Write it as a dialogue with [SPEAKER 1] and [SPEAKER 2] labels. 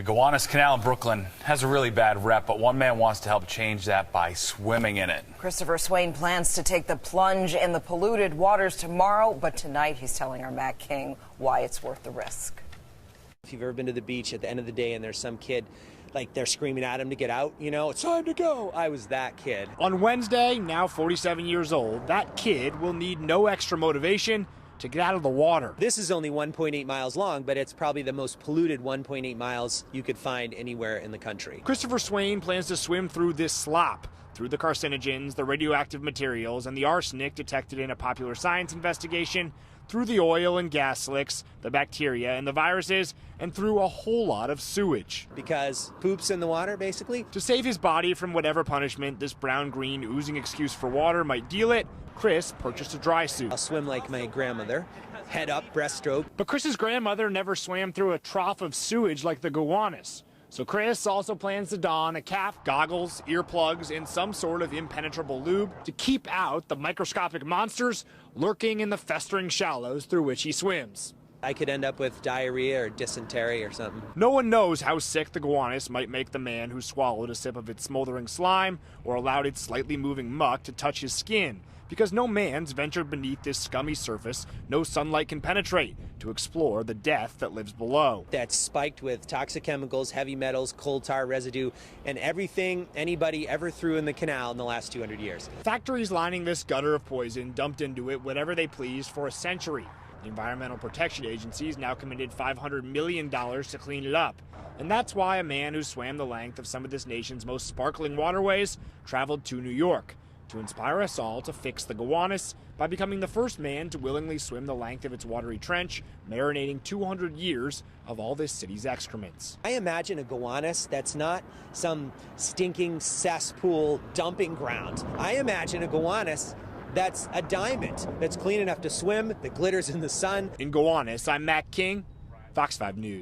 [SPEAKER 1] The Gowanus Canal in Brooklyn has a really bad rep, but one man wants to help change that by swimming in it.
[SPEAKER 2] Christopher Swain plans to take the plunge in the polluted waters tomorrow, but tonight he's telling our Matt King why it's worth the risk.
[SPEAKER 3] If you've ever been to the beach at the end of the day and there's some kid, like they're screaming at him to get out, you know, it's time to go. I was that kid.
[SPEAKER 4] On Wednesday, now 47 years old, that kid will need no extra motivation to get out of the water.
[SPEAKER 3] This is only 1.8 miles long, but it's probably the most polluted 1.8 miles you could find anywhere in the country.
[SPEAKER 4] Christopher Swain plans to swim through this slop, through the carcinogens, the radioactive materials, and the arsenic detected in a popular science investigation, through the oil and gas slicks, the bacteria and the viruses, and through a whole lot of sewage.
[SPEAKER 3] Because poop's in the water, basically.
[SPEAKER 4] To save his body from whatever punishment this brown-green oozing excuse for water might deal it, Chris purchased a dry suit.
[SPEAKER 3] I'll swim like my grandmother, head up, breaststroke.
[SPEAKER 4] But Chris's grandmother never swam through a trough of sewage like the Gowanus. So Chris also plans to don a cap, goggles, earplugs, and some sort of impenetrable lube to keep out the microscopic monsters lurking in the festering shallows through which he swims.
[SPEAKER 3] I could end up with diarrhea or dysentery or something.
[SPEAKER 4] No one knows how sick the Gowanus might make the man who swallowed a sip of its smoldering slime or allowed its slightly moving muck to touch his skin, because no man's ventured beneath this scummy surface no sunlight can penetrate to explore the death that lives below.
[SPEAKER 3] That's spiked with toxic chemicals, heavy metals, coal tar residue, and everything anybody ever threw in the canal in the last 200 years.
[SPEAKER 4] Factories lining this gutter of poison dumped into it whatever they pleased for a century. The Environmental Protection Agency's now committed $500 million to clean it up. And that's why a man who swam the length of some of this nation's most sparkling waterways traveled to New York to inspire us all to fix the Gowanus by becoming the first man to willingly swim the length of its watery trench, marinating 200 years of all this city's excrements.
[SPEAKER 3] I imagine a Gowanus that's not some stinking cesspool dumping ground. I imagine a Gowanus that's a diamond, that's clean enough to swim, that glitters in the sun.
[SPEAKER 4] In Gowanus, I'm Matt King, Fox 5 News.